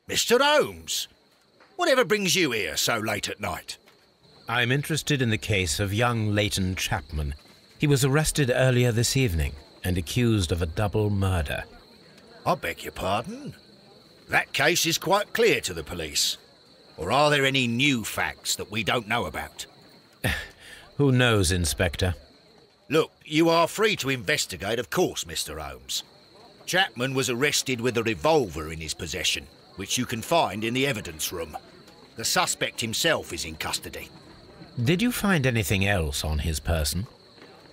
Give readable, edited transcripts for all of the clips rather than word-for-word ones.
Mr. Holmes, whatever brings you here so late at night? I'm interested in the case of young Leighton Chapman. He was arrested earlier this evening and accused of a double murder. I beg your pardon? That case is quite clear to the police. Or are there any new facts that we don't know about? Who knows, Inspector? Look, you are free to investigate, of course, Mr. Holmes. Chapman was arrested with a revolver in his possession, which you can find in the evidence room. The suspect himself is in custody. Did you find anything else on his person?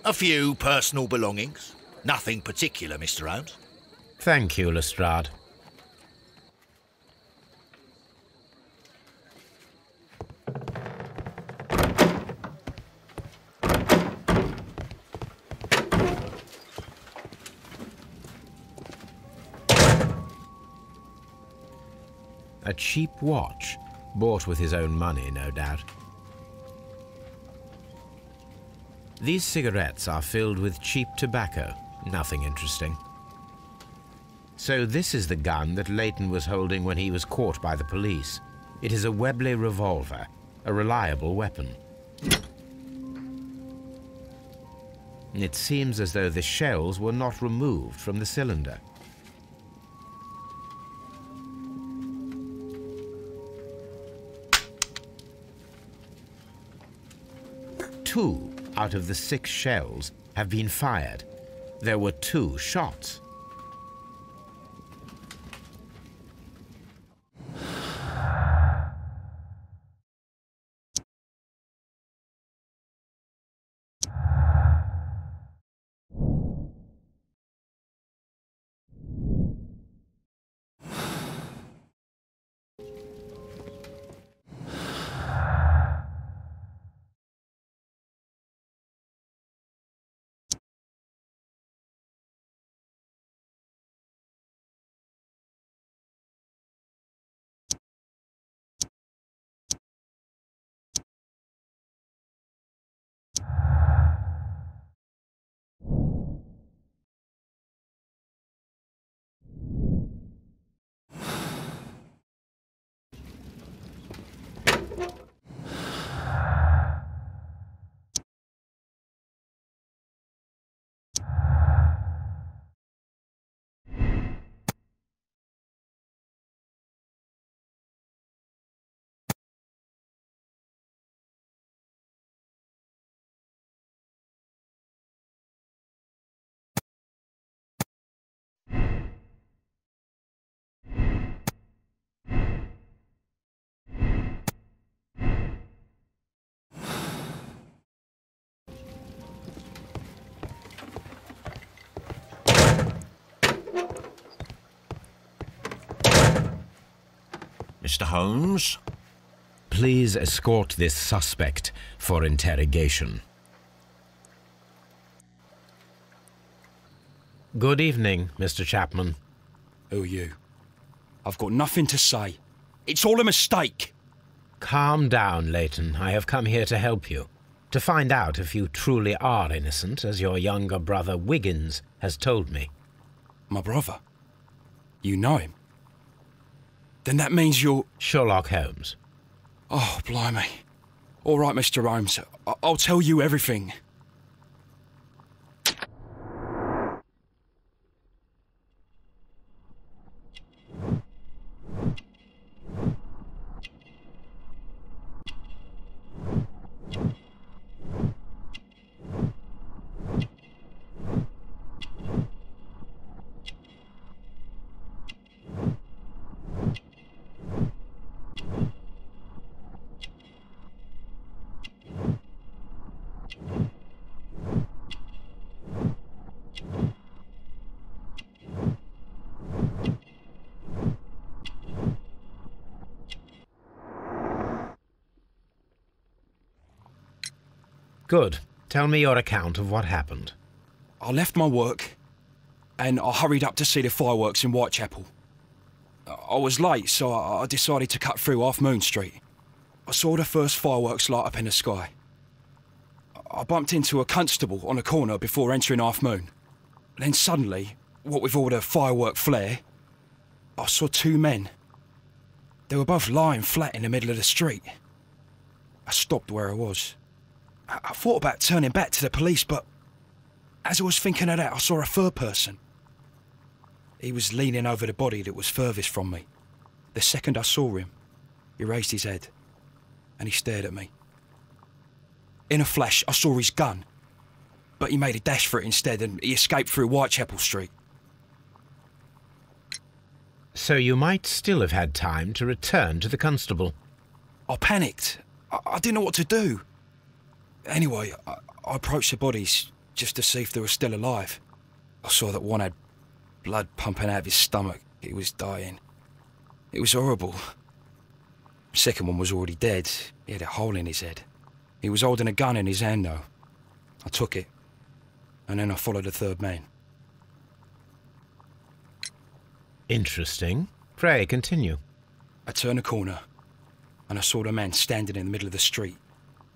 A few personal belongings. Nothing particular, Mr. Holmes. Thank you, Lestrade. A cheap watch, bought with his own money, no doubt. These cigarettes are filled with cheap tobacco, nothing interesting. So this is the gun that Leighton was holding when he was caught by the police. It is a Webley revolver, a reliable weapon. It seems as though the shells were not removed from the cylinder. Two out of the 6 shells have been fired. There were 2 shots. Mr. Holmes? Please escort this suspect for interrogation. Good evening, Mr. Chapman. Who are you? I've got nothing to say. It's all a mistake. Calm down, Leighton. I have come here to help you. To find out if you truly are innocent, as your younger brother Wiggins has told me. My brother? You know him? Then that means you're... Sherlock Holmes. Oh, blimey. All right, Mr. Holmes. I'll tell you everything. Good. Tell me your account of what happened. I left my work and I hurried up to see the fireworks in Whitechapel. I was late, so I decided to cut through Half Moon Street. I saw the first fireworks light up in the sky. I bumped into a constable on a corner before entering Half Moon. Then suddenly, what with all the firework flare, I saw 2 men. They were both lying flat in the middle of the street. I stopped where I was. I thought about turning back to the police, but as I was thinking of that, I saw a third person. He was leaning over the body that was furthest from me. The second I saw him, he raised his head and he stared at me. In a flash, I saw his gun, but he made a dash for it instead and he escaped through Whitechapel Street. So you might still have had time to return to the constable. I panicked. I didn't know what to do. Anyway, I approached the bodies just to see if they were still alive. I saw that one had blood pumping out of his stomach. He was dying. It was horrible. The second one was already dead. He had a hole in his head. He was holding a gun in his hand, though. I took it, and then I followed the third man. Interesting. Pray, continue. I turned a corner, and I saw the man standing in the middle of the street.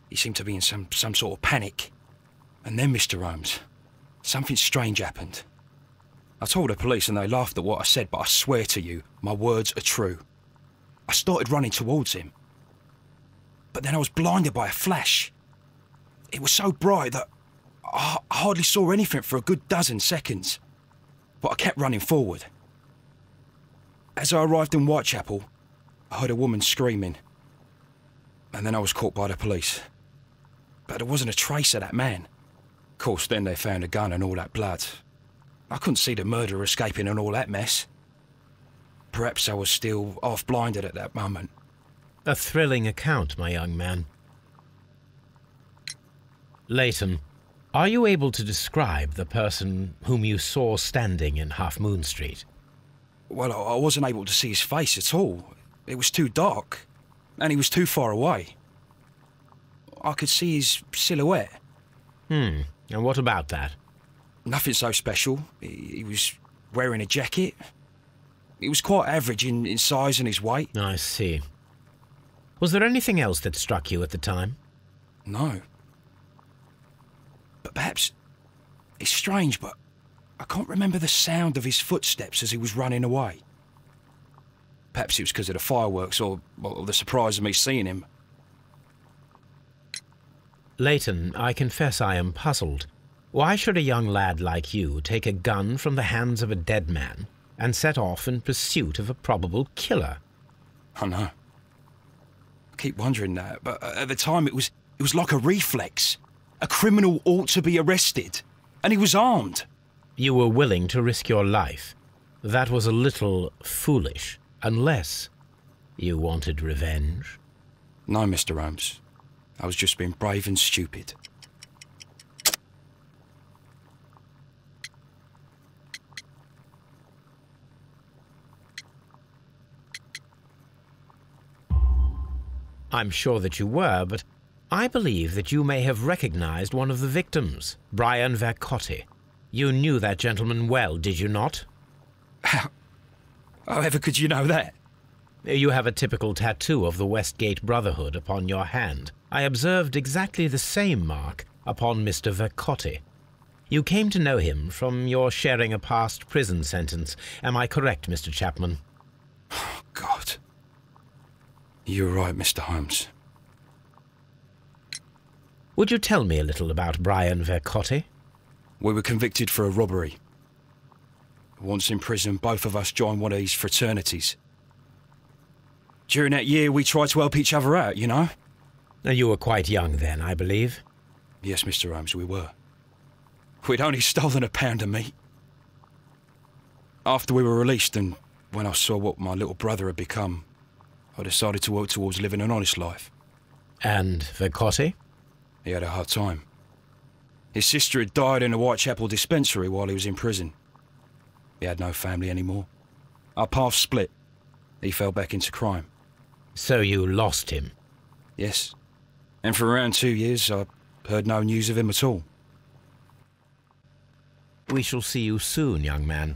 He seemed to be in some sort of panic. And then, Mr. Holmes, something strange happened. I told the police and they laughed at what I said, but I swear to you, my words are true. I started running towards him. But then I was blinded by a flash. It was so bright that I hardly saw anything for a good dozen seconds. But I kept running forward. As I arrived in Whitechapel, I heard a woman screaming. And then I was caught by the police. But there wasn't a trace of that man. Of course, then they found a gun and all that blood. I couldn't see the murderer escaping and all that mess. Perhaps I was still half-blinded at that moment. A thrilling account, my young man. Leighton, are you able to describe the person whom you saw standing in Half Moon Street? Well, I wasn't able to see his face at all. It was too dark, and he was too far away. I could see his silhouette. And what about that? Nothing so special. He was wearing a jacket. He was quite average in size and his weight. I see. Was there anything else that struck you at the time? No. But perhaps... It's strange, but I can't remember the sound of his footsteps as he was running away. Perhaps it was because of the fireworks or the surprise of me seeing him. Leighton, I confess I am puzzled. Why should a young lad like you take a gun from the hands of a dead man and set off in pursuit of a probable killer? I know. I keep wondering that, but at the time it was like a reflex. A criminal ought to be arrested, and he was armed. You were willing to risk your life. That was a little foolish, unless you wanted revenge. No, Mr. Holmes. I was just being brave and stupid. I'm sure that you were, but I believe that you may have recognized one of the victims, Brian Vercotti. You knew that gentleman well, did you not? However could you know that? You have a typical tattoo of the Westgate Brotherhood upon your hand. I observed exactly the same mark upon Mr. Vercotti. You came to know him from your sharing a past prison sentence. Am I correct, Mr. Chapman? Oh, God. You're right, Mr. Holmes. Would you tell me a little about Brian Vercotti? We were convicted for a robbery. Once in prison, both of us joined one of these fraternities. During that year, we tried to help each other out, you know? You were quite young then, I believe. Yes, Mr. Holmes, we were. We'd only stolen a pound of meat. After we were released and when I saw what my little brother had become, I decided to work towards living an honest life. And Vercotti? He had a hard time. His sister had died in a Whitechapel dispensary while he was in prison. He had no family anymore. Our paths split. He fell back into crime. So you lost him? Yes. And for around 2 years, I heard no news of him at all. We shall see you soon, young man.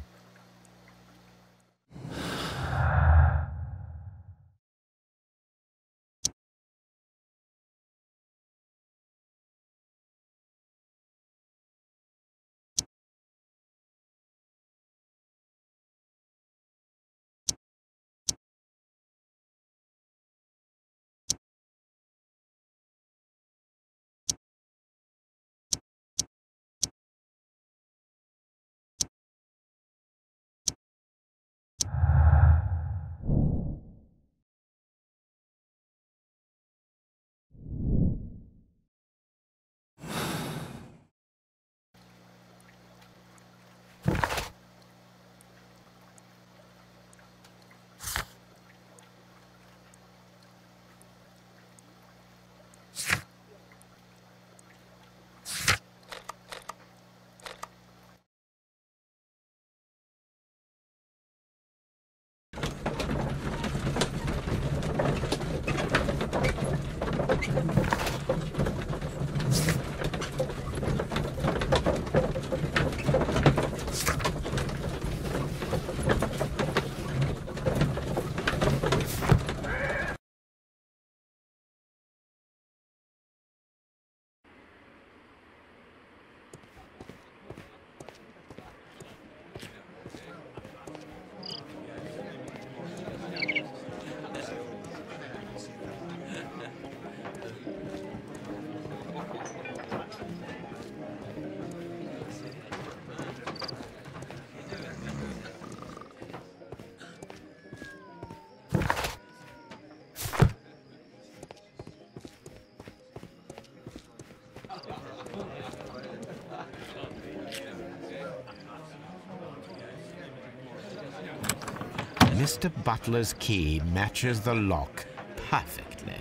Mr. Butler's key matches the lock perfectly.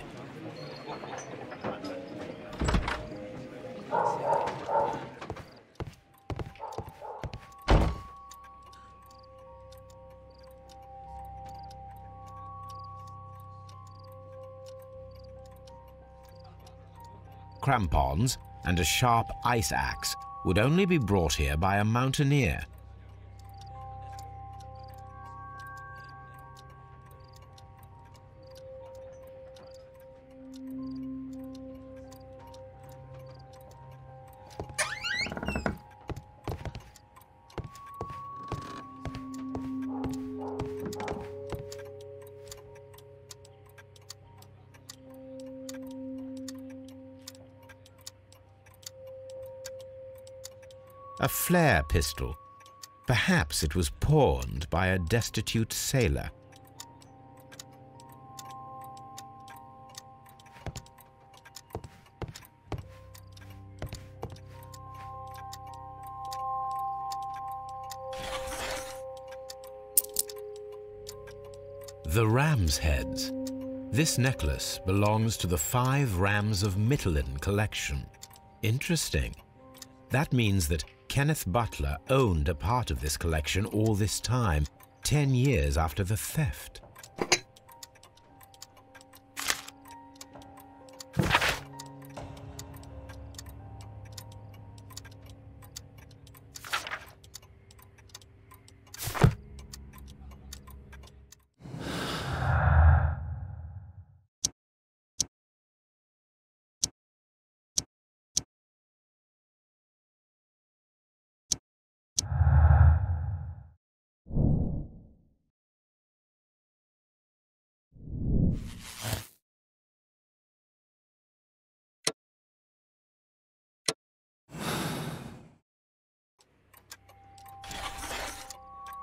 Crampons and a sharp ice axe would only be brought here by a mountaineer. A flare pistol. Perhaps it was pawned by a destitute sailor. The ram's heads. This necklace belongs to the 5 Rams of Mittelin collection. Interesting. That means that Kenneth Butler owned a part of this collection all this time, 10 years after the theft.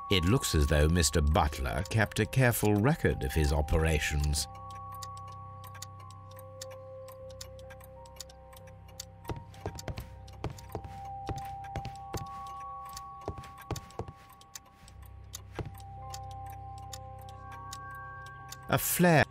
It looks as though Mr. Butler kept a careful record of his operations. A flare.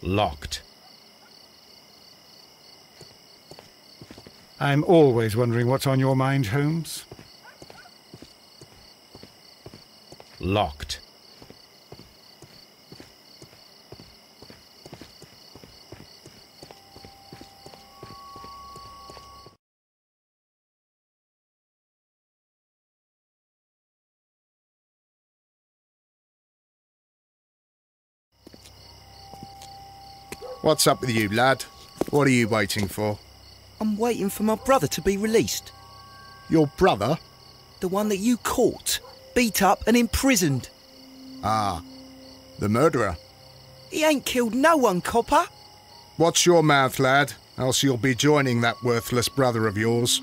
Locked. I'm always wondering what's on your mind, Holmes. Locked. What's up with you, lad? What are you waiting for? I'm waiting for my brother to be released. Your brother? The one that you caught, beat up and imprisoned. Ah, the murderer. He ain't killed no one, copper. Watch your mouth, lad, else you'll be joining that worthless brother of yours.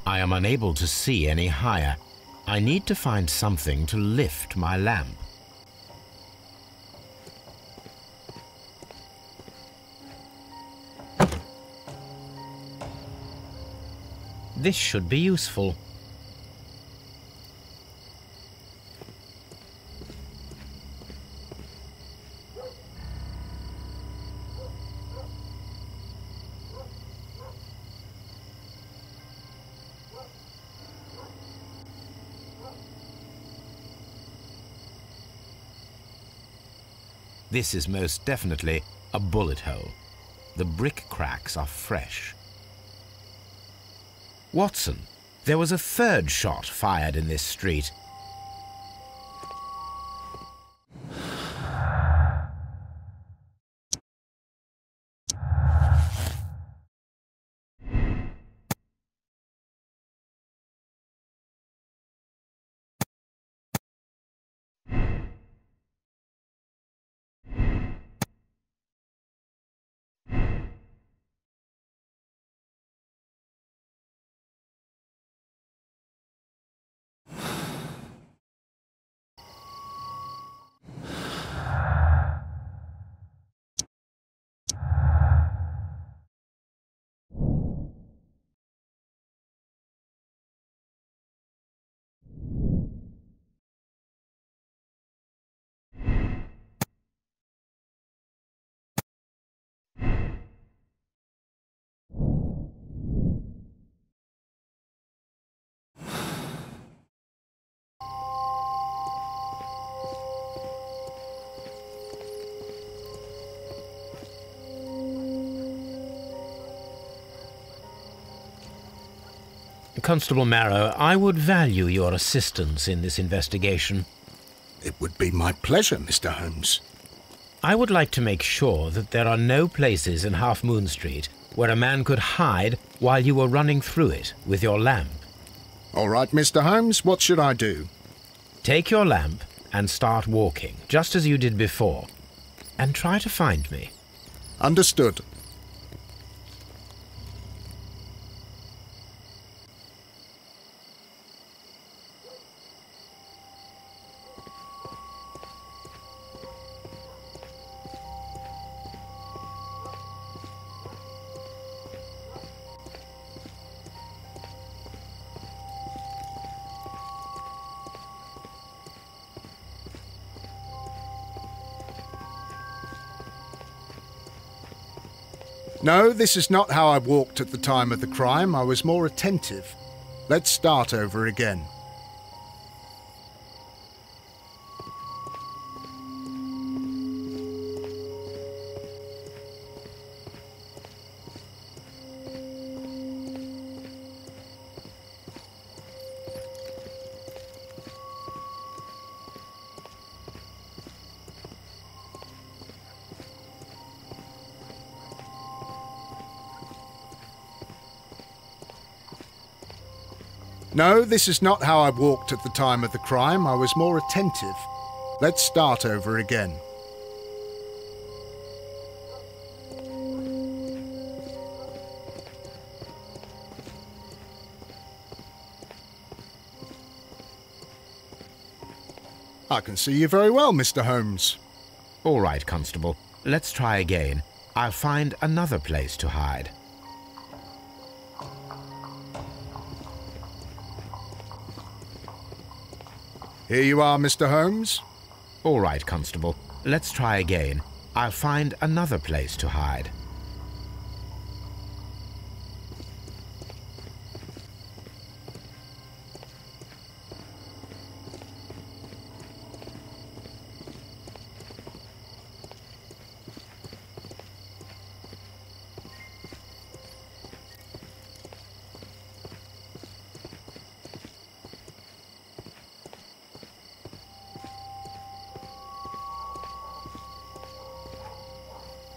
I am unable to see any higher. I need to find something to lift my lamp. This should be useful. This is most definitely a bullet hole. The brick cracks are fresh. Watson, there was a third shot fired in this street. Constable Marrow, I would value your assistance in this investigation. It would be my pleasure, Mr. Holmes. I would like to make sure that there are no places in Half Moon Street where a man could hide while you were running through it with your lamp. All right, Mr. Holmes, what should I do? Take your lamp and start walking, just as you did before, and try to find me. Understood. No, this is not how I walked at the time of the crime. I was more attentive. Let's start over again. No, this is not how I walked at the time of the crime. I was more attentive. Let's start over again. I can see you very well, Mr. Holmes. All right, Constable. Let's try again. I'll find another place to hide. Here you are, Mr. Holmes. All right, Constable. Let's try again. I'll find another place to hide.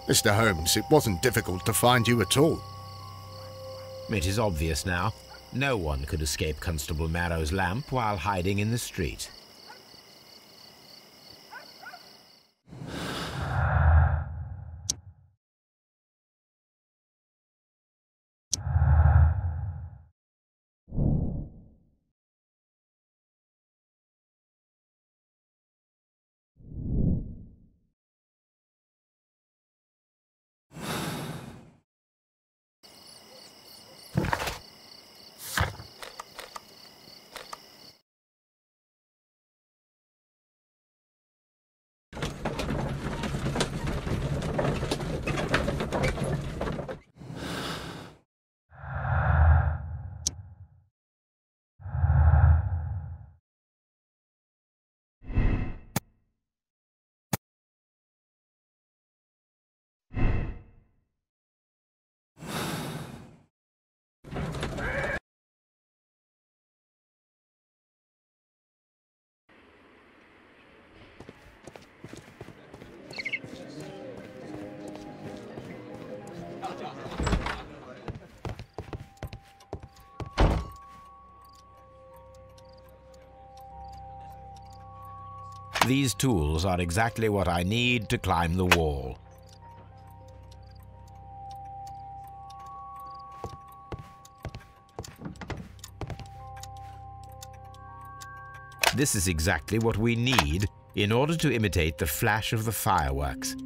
Mr. Holmes, it wasn't difficult to find you at all. It is obvious now. No one could escape Constable Marrow's lamp while hiding in the street. These tools are exactly what I need to climb the wall. This is exactly what we need in order to imitate the flash of the fireworks.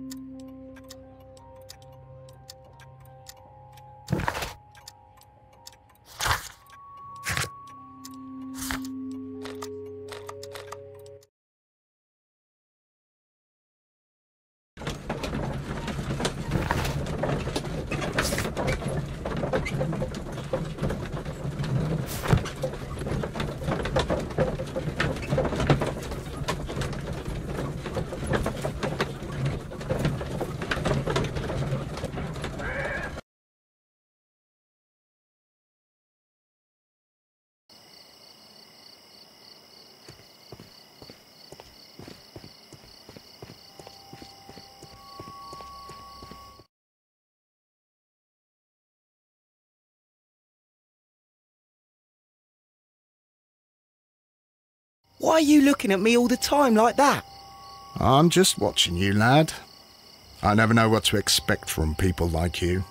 Why are you looking at me all the time like that? I'm just watching you, lad. I never know what to expect from people like you.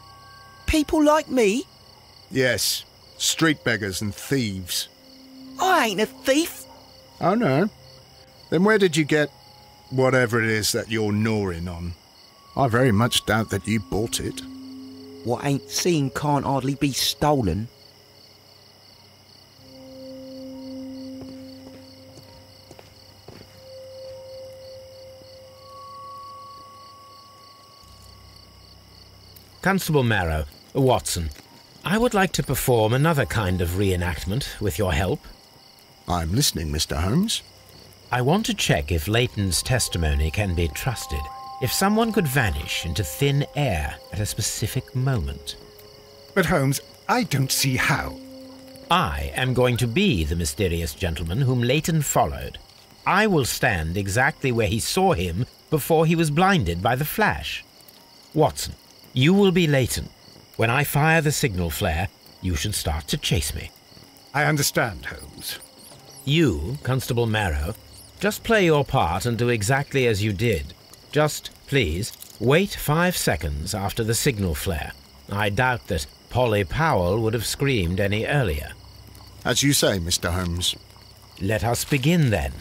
People like me? Yes, street beggars and thieves. I ain't a thief. Oh, no? Then where did you get whatever it is that you're gnawing on? I very much doubt that you bought it. What ain't seen can't hardly be stolen. Constable Marrow, Watson, I would like to perform another kind of reenactment with your help. I'm listening, Mr. Holmes. I want to check if Leighton's testimony can be trusted. If someone could vanish into thin air at a specific moment. But Holmes, I don't see how. I am going to be the mysterious gentleman whom Leighton followed. I will stand exactly where he saw him before he was blinded by the flash. Watson, you will be Leighton. When I fire the signal flare, you should start to chase me. I understand, Holmes. You, Constable Marrow, just play your part and do exactly as you did. Just, please, wait 5 seconds after the signal flare. I doubt that Polly Powell would have screamed any earlier. As you say, Mr. Holmes. Let us begin then.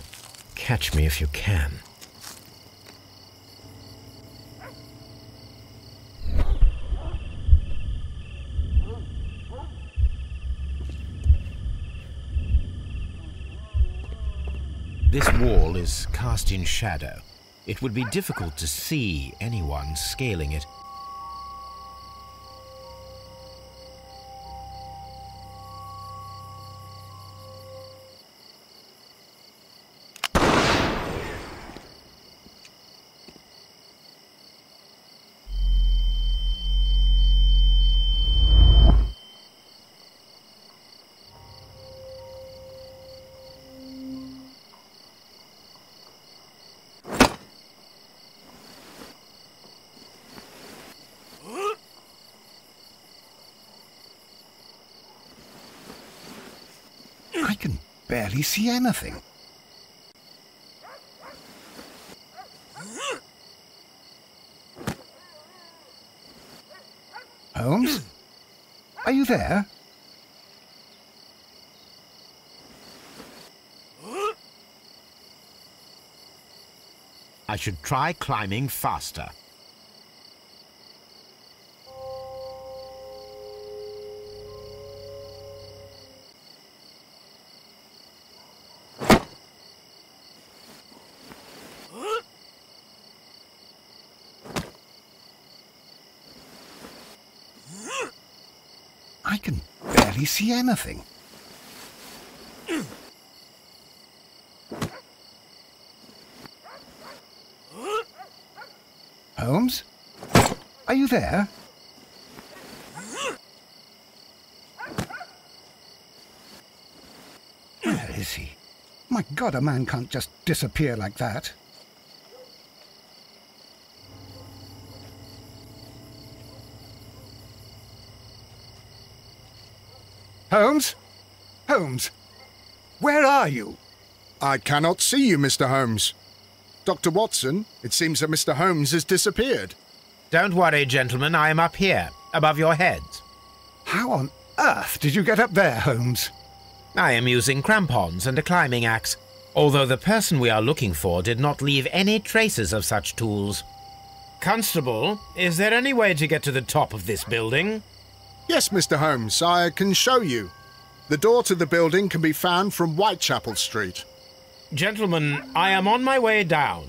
Catch me if you can. This wall is cast in shadow. It would be difficult to see anyone scaling it. I can barely see anything. Holmes? Are you there? I should try climbing faster. I can barely see anything. Holmes? Are you there? Where is he? My God, a man can't just disappear like that. Holmes? Holmes? Where are you? I cannot see you, Mr. Holmes. Dr. Watson, it seems that Mr. Holmes has disappeared. Don't worry, gentlemen, I am up here, above your heads. How on earth did you get up there, Holmes? I am using crampons and a climbing axe, although the person we are looking for did not leave any traces of such tools. Constable, is there any way to get to the top of this building? Yes, Mr. Holmes, I can show you. The door to the building can be found from Whitechapel Street. Gentlemen, I am on my way down.